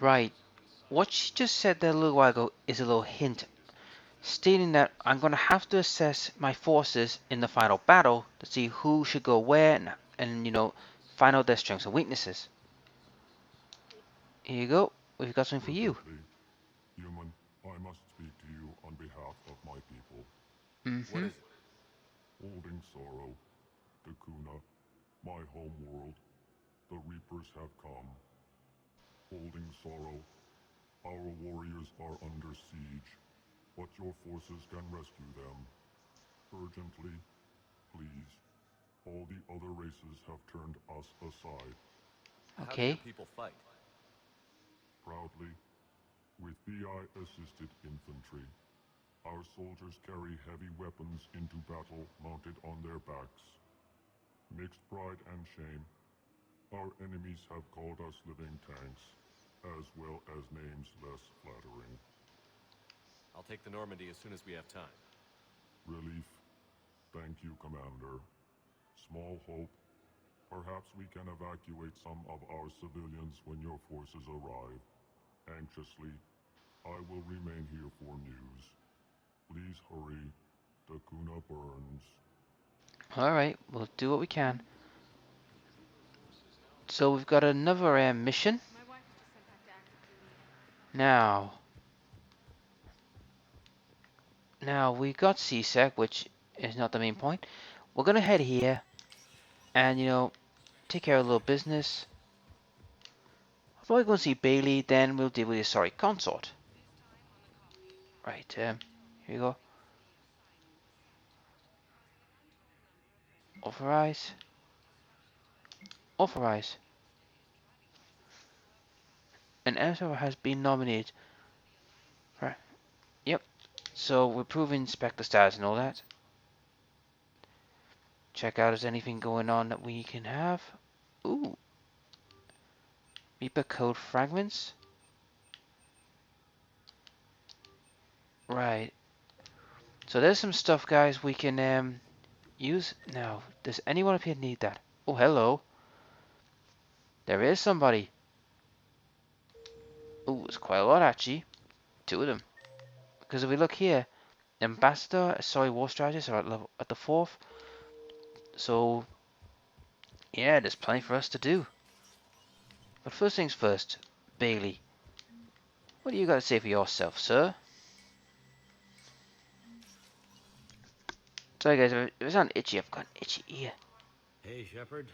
Right. What she just said there a little while ago is a little hint, stating that I'm going to have to assess my forces in the final battle to see who should go where and find out their strengths and weaknesses. Here you go. We've got something for you. Perfectly. Human, I must speak to you on behalf of my people. What Mm-hmm. is it? Holding sorrow, Dakuna, my home world, the Reapers have come. Holding sorrow, our warriors are under siege, but your forces can rescue them. Urgently, please. All the other races have turned us aside. How do your Okay. people fight? Proudly, with BI-assisted infantry, our soldiers carry heavy weapons into battle mounted on their backs. Mixed pride and shame, our enemies have called us living tanks, as well as names less flattering. I'll take the Normandy as soon as we have time. Relief. Thank you, Commander. Small hope. Perhaps we can evacuate some of our civilians when your forces arrive. Anxiously, I will remain here for news. Please hurry. Dakuna burns. Alright, we'll do what we can. So we've got another mission. Now, we got CSEC, which is not the main point. We're gonna head here and take care of a little business. I'll probably go and see Bailey, then we'll deal with the sorry consort. Right, here you go. Authorize. Authorize. An emissary has been nominated. Right. Yep. So we're proving Spectre status and all that. Check out if there's anything going on that we can have. Ooh. Reaper code fragments. Right. So there's some stuff, guys, we can use. Now, does anyone up here need that? Oh, hello. There is somebody. Ooh, it's quite a lot, actually. Two of them. Because if we look here, Ambassador, sorry, War Strategist are at the 4th. So, yeah, there's plenty for us to do. But first things first, Bailey. What do you got to say for yourself, sir? Sorry guys, if it sounds itchy, I've got an itchy ear. Hey, Shepard.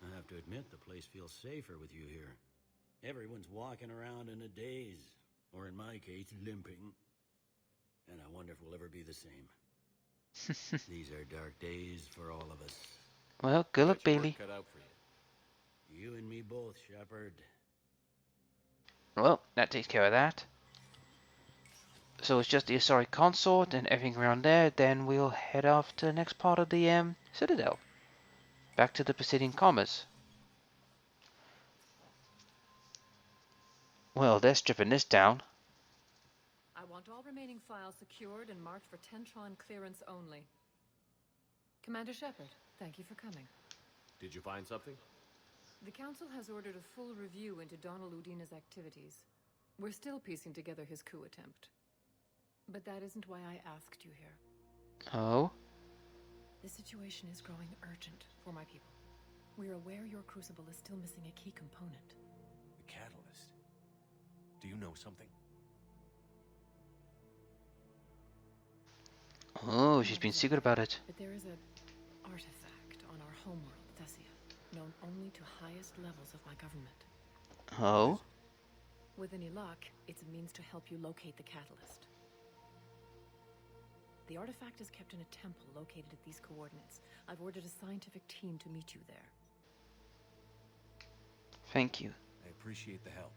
I have to admit, the place feels safer with you here. Everyone's walking around in a daze, or in my case, limping. And I wonder if we'll ever be the same. These are dark days for all of us. Well, good luck, Got your work Bailey. cut out for you. You and me both, Shepard. Well, that takes care of that. So it's just the Asari consort and everything around there. Then we'll head off to the next part of the Citadel. Back to the Presidian Commerce. Well, they're stripping this down. I want all remaining files secured and marked for Tentron clearance only. Commander Shepard, thank you for coming. Did you find something? The Council has ordered a full review into Donald Udina's activities. We're still piecing together his coup attempt. But that isn't why I asked you here. Oh? The situation is growing urgent for my people. We're aware your crucible is still missing a key component. The catalyst. Do you know something? Oh, she's been secret about it. But there is an artifact on our homeworld, Thessia, known only to highest levels of my government. Oh? With any luck, it's a means to help you locate the catalyst. The artifact is kept in a temple located at these coordinates. I've ordered a scientific team to meet you there. Thank you. I appreciate the help.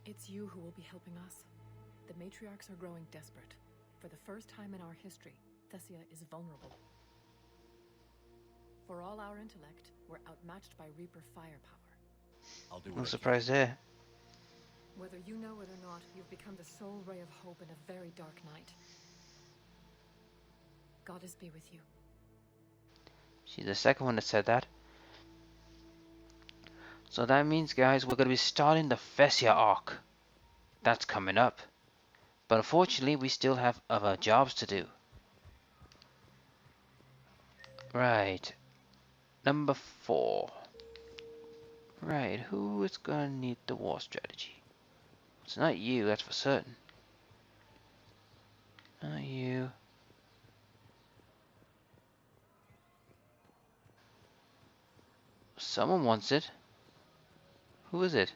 It's you who will be helping us. The matriarchs are growing desperate. For the first time in our history, Thessia is vulnerable. For all our intellect, we're outmatched by Reaper firepower. I'll do No what I can. surprise there. Whether you know it or not, you've become the sole ray of hope in a very dark night. Goddess be with you. She's the second one that said that. So that means, guys, we're going to be starting the Fessia arc. That's coming up. But unfortunately, we still have other jobs to do. Right. Number 4. Right, who is going to need the war strategy? It's not you, that's for certain. Not you. Someone wants it. Who is it?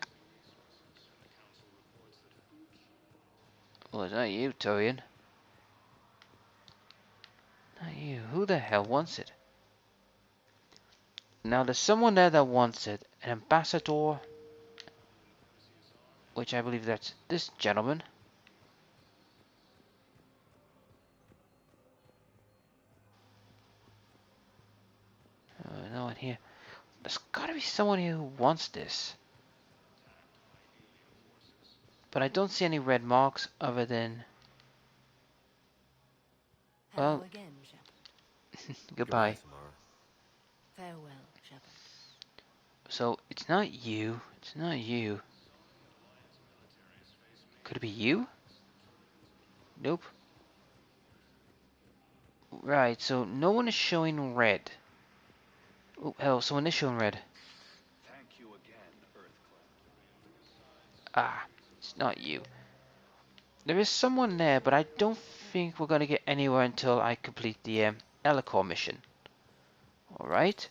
Well, it's not you, Torian. Not you. Who the hell wants it? Now, there's someone there that wants it. An ambassador. Which I believe that's this gentleman. No one here. There's gotta be someone here who wants this. But I don't see any red marks other than... Hello Well, again, Shepard. goodbye. Samara. Farewell, Shepard. So, it's not you. It's not you. Could it be you? Nope. Right, so no one is showing red. Oh, hell, someone is showing red. Thank you again, Earthclad. Ah, it's not you. There is someone there, but I don't think we're going to get anywhere until I complete the Elicor mission. Alright.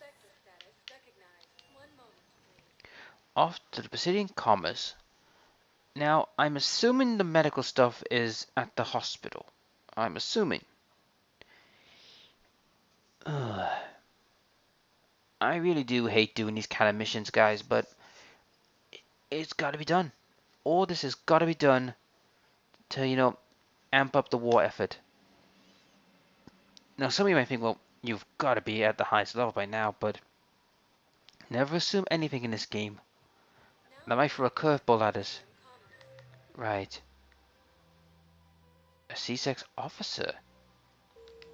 Off to the Basidian Commerce. Now, I'm assuming the medical stuff is at the hospital. I'm assuming. Ugh. I really do hate doing these kind of missions, guys, but it's got to be done. All this has got to be done to, you know, amp up the war effort. Now, some of you might think, well, you've got to be at the highest level by now, but never assume anything in this game. That might throw a curveball at us. Right. A C-Sex officer.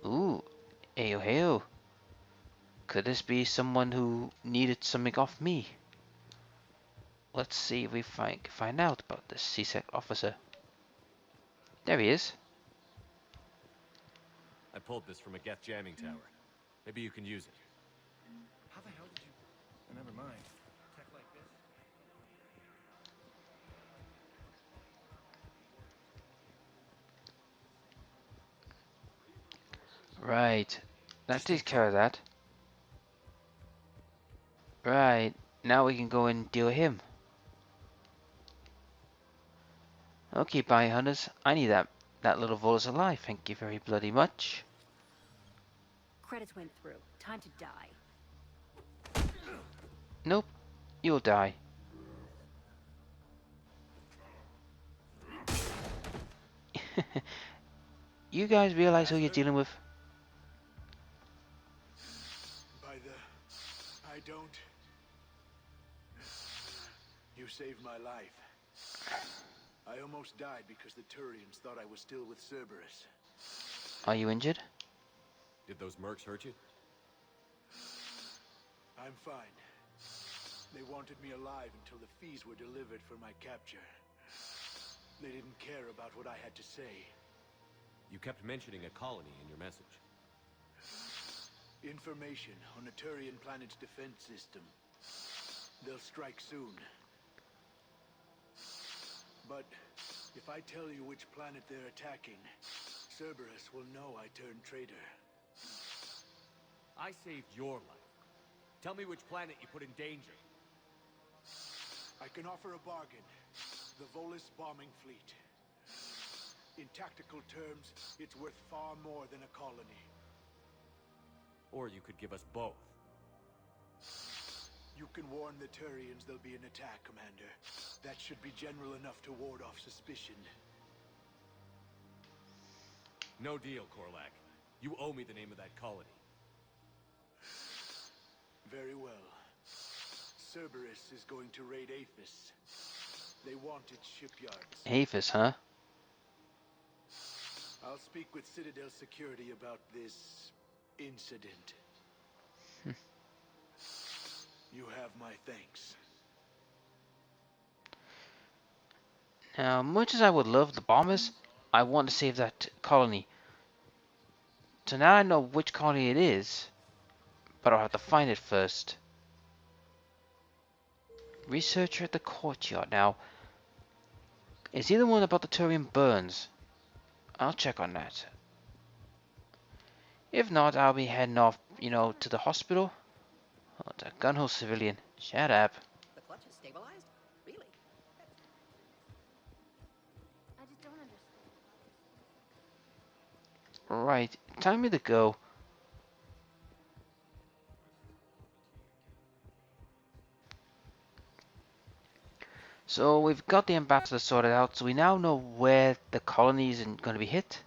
Ooh. Ayo heyo. Could this be someone who needed something off me? Let's see if we find out about this C-Sex officer. There he is. I pulled this from a Geth jamming tower. Maybe you can use it. How the hell did you... Never mind. Tech like this? Right. That takes care of that. Right. Now we can go and deal with him. Okay, bounty hunters. I need that little Volus alive. Thank you very bloody much. Credits went through. Time to die. Nope. You'll die. You guys realize who you're dealing with? By the... I don't... You saved my life. I almost died because the Turians thought I was still with Cerberus. Are you injured? Did those mercs hurt you? I'm fine. They wanted me alive until the fees were delivered for my capture. They didn't care about what I had to say. You kept mentioning a colony in your message. Information on the Turian planet's defense system. They'll strike soon. But if I tell you which planet they're attacking, Cerberus will know I turned traitor. I saved your life. Tell me which planet you put in danger. I can offer a bargain. The Volus bombing fleet. In tactical terms, it's worth far more than a colony. Or you could give us both. You can warn the Turians there'll be an attack, Commander. That should be general enough to ward off suspicion. No deal, Korlak. You owe me the name of that colony. Very well. Cerberus is going to raid Aphis. They want its shipyards. Aphis, huh? I'll speak with Citadel Security about this incident. You have my thanks. Now, much as I would love the bombers, I want to save that colony. So now I know which colony it is, but I'll have to find it first. Researcher at the courtyard. Now, is he the one about the Turian burns? I'll check on that. If not, I'll be heading off, to the hospital. Oh, the gunhole civilian. Shut up. The clutch is stabilized? Really? I just don't understand. Right, time me to go. So we've got the ambassador sorted out, so we now know where the colony is going to be hit.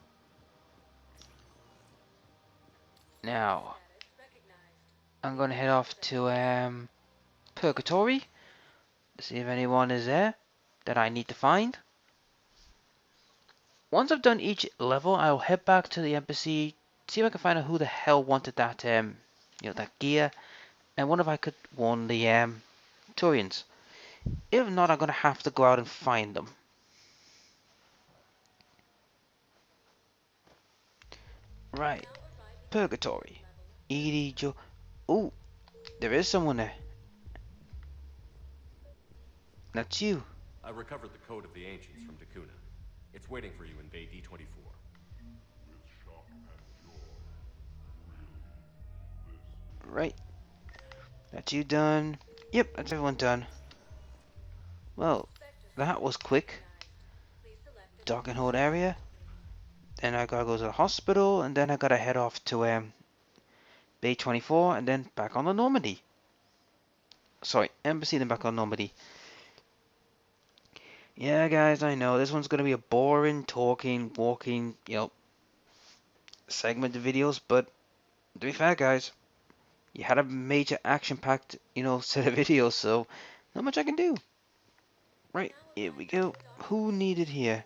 Now, I'm going to head off to Purgatory to see if anyone is there that I need to find. Once I've done each level, I'll head back to the embassy, see if I can find out who the hell wanted that that gear, and wonder if I could warn the Turians. If not, I'm gonna have to go out and find them. Right, Purgatory. Edie, Joe. Ooh, there is someone there. That's you. I recovered the Code of the Ancients from Dakuna. It's waiting for you in Bay D-24. With shock and joy. Really? Right. That's you done. Yep, that's everyone done. Well, that was quick. Dock and hold area. Then I gotta go to the hospital, and then I gotta head off to Bay 24, and then back on the Normandy. Sorry, embassy, then back on Normandy. Yeah, guys, I know this one's gonna be a boring, talking, walking, segment of videos, but to be fair, guys, you had a major action-packed, set of videos, so not much I can do. Right, here we go. Who needed here?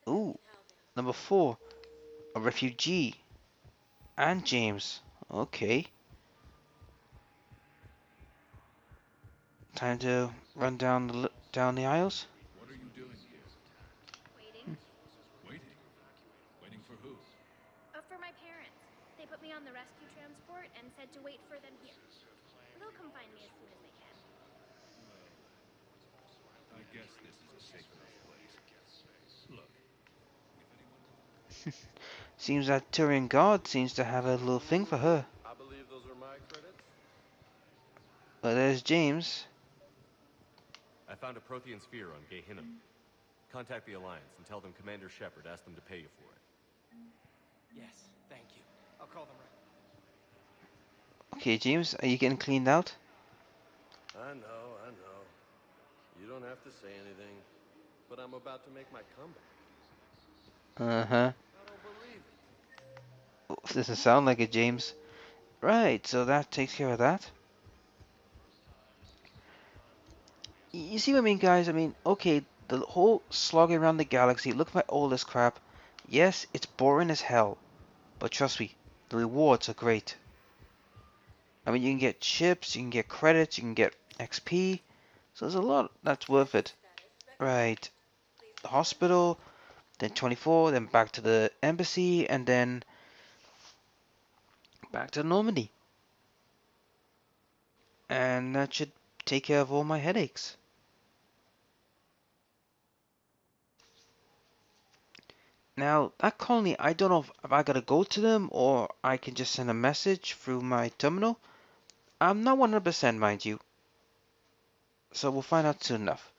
Ooh, number 4, a refugee, and James. Okay. Time to run down the aisles. What are you doing here? Waiting. Waiting? Waiting for who? For my parents. They put me on the rescue transport and said to wait for them here. They'll come find me as soon as they can. I guess this is a safe enough place. Look, Seems that Turian guard seems to have a little thing for her. I believe those are my credits. Well, there's James. I found a Prothean sphere on Gehinnom. Contact the Alliance and tell them Commander Shepard asked them to pay you for it. Yes, thank you. I'll call them right. Okay, James, are you getting cleaned out? I know. You don't have to say anything, but I'm about to make my comeback. Uh-huh. I don't believe it. Oh, doesn't sound like it, James. Right, so that takes care of that. You see what I mean, guys? I mean, okay, the whole slogging around the galaxy, look at all this crap. Yes, it's boring as hell, but trust me, the rewards are great. I mean, you can get chips, you can get credits, you can get XP, so there's a lot that's worth it. Right, the hospital, then 24, then back to the embassy, and then back to Normandy. And that should take care of all my headaches. Now, that colony, I don't know if I gotta go to them or I can just send a message through my terminal. I'm not 100%, mind you. So we'll find out soon enough.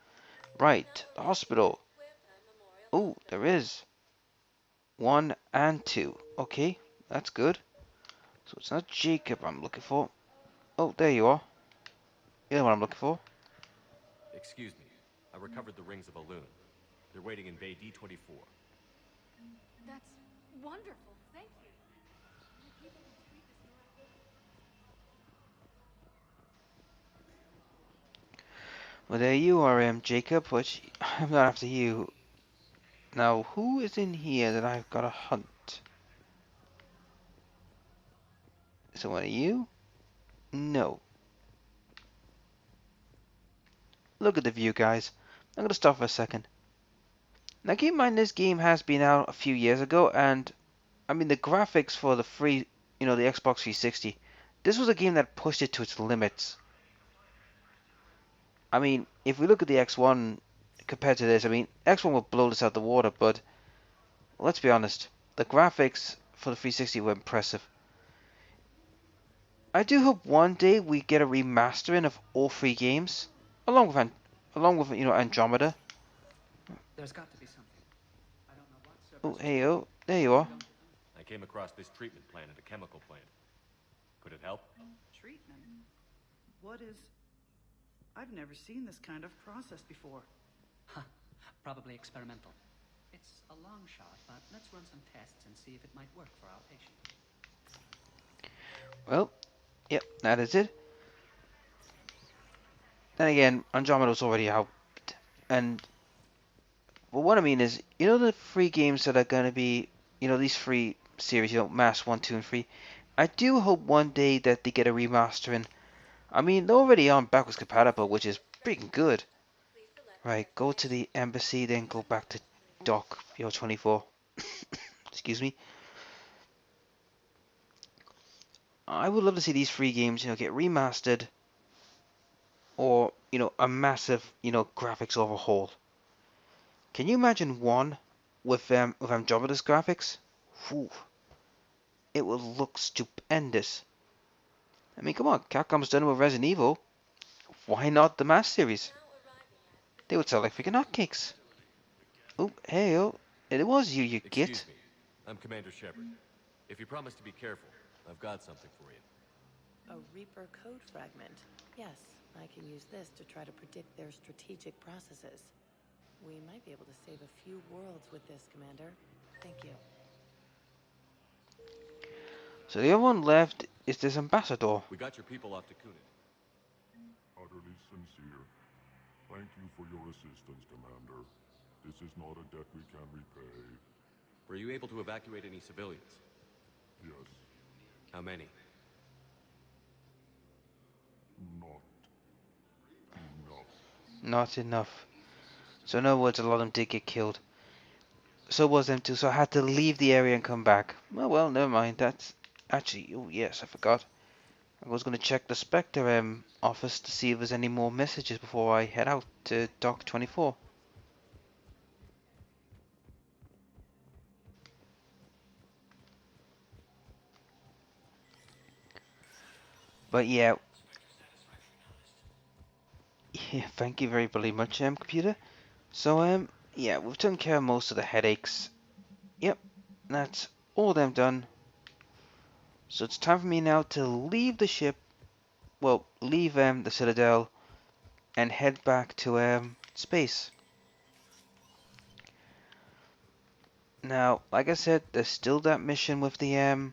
Right, the hospital. Oh, there is 1 and 2. Okay, that's good. So it's not Jacob I'm looking for. Oh, there you are. You're the one I'm looking for. Excuse me. I recovered the rings of Elune. They're waiting in Bay D-24. That's wonderful. Thank you. Well, there you are, Jacob, which I'm not after you. Now, who is in here that I've got to hunt? Is it one of you? No. Look at the view, guys. I'm going to stop for a second. Now keep in mind this game has been out a few years ago, and I mean the graphics for the free, the Xbox 360, this was a game that pushed it to its limits. I mean, if we look at the X1 compared to this, I mean, X1 will blow this out the water, but let's be honest, the graphics for the 360 were impressive. I do hope one day we get a remastering of all three games, along with Andromeda. There's got to be something. I don't know what Oh, service. hey, oh, there you are. I came across this treatment plant at a chemical plant. Could it help? Treatment? What is... I've never seen this kind of process before. Huh. Probably experimental. It's a long shot, but let's run some tests and see if it might work for our patient. Well, yep, that is it. Then again, Andromeda's already out. And, well, what I mean is, the three games that are going to be, these three series, Mass 1, 2, and 3, I do hope one day that they get a remastering. I mean, they're already on backwards compatible, which is freaking good. Right, go to the embassy, then go back to Dock 24. Excuse me. I would love to see these three games, get remastered, or a massive, graphics overhaul. Can you imagine one with Andromeda's graphics? Whew. It would look stupendous. I mean, come on, Capcom's done it with Resident Evil. Why not the Mass series? They would sell like freaking hotcakes. Oh, hey, oh, it was you git. Excuse me. I'm Commander Shepard. If you promise to be careful, I've got something for you. A Reaper code fragment. Yes, I can use this to try to predict their strategic processes. We might be able to save a few worlds with this, Commander. Thank you. So the other one left is this ambassador. We got your people off to Kunin. Utterly sincere. Thank you for your assistance, Commander. This is not a debt we can repay. Were you able to evacuate any civilians? Yes. How many? Not enough. Not enough. So in other words, a lot of them did get killed. So was them too, so I had to leave the area and come back. Well, never mind. That's actually, oh yes, I forgot. I was going to check the Spectre office to see if there's any more messages before I head out to Dock 24. But yeah, thank you very much, computer. So yeah, we've taken care of most of the headaches. Yep, that's all them done. So it's time for me now to leave the ship. Well, leave the Citadel and head back to space. Now, like I said, there's still that mission with the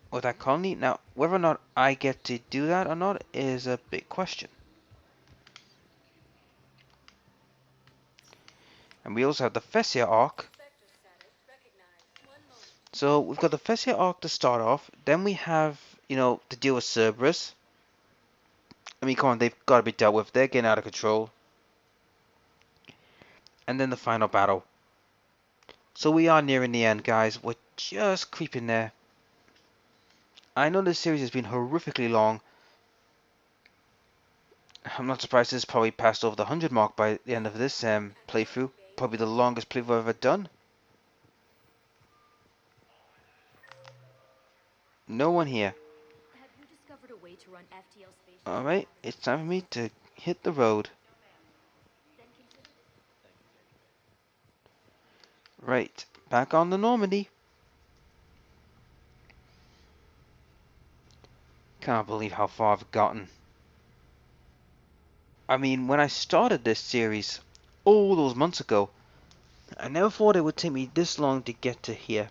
with that colony. Now, whether or not I get to do that or not is a big question. And we also have the Thessia arc. So we've got the Thessia arc to start off. Then we have, to deal with Cerberus. I mean, come on, they've got to be dealt with. They're getting out of control. And then the final battle. So we are nearing the end, guys. We're just creeping there. I know this series has been horrifically long. I'm not surprised this is probably passed over the 100 mark by the end of this playthrough. Probably the longest playthrough I've ever done. No one here. Have you discovered a way to run FTL spaceships? Alright, it's time for me to hit the road. Right, back on the Normandy. Can't believe how far I've gotten. I mean, when I started this series all those months ago, I never thought it would take me this long to get to here.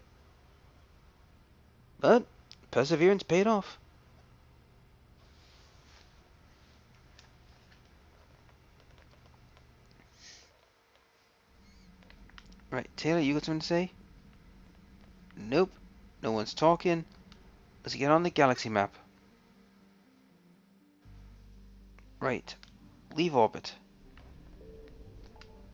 But perseverance paid off. Right, Taylor, you got something to say? Nope, no one's talking. Let's get on the galaxy map. Right, Leave orbit.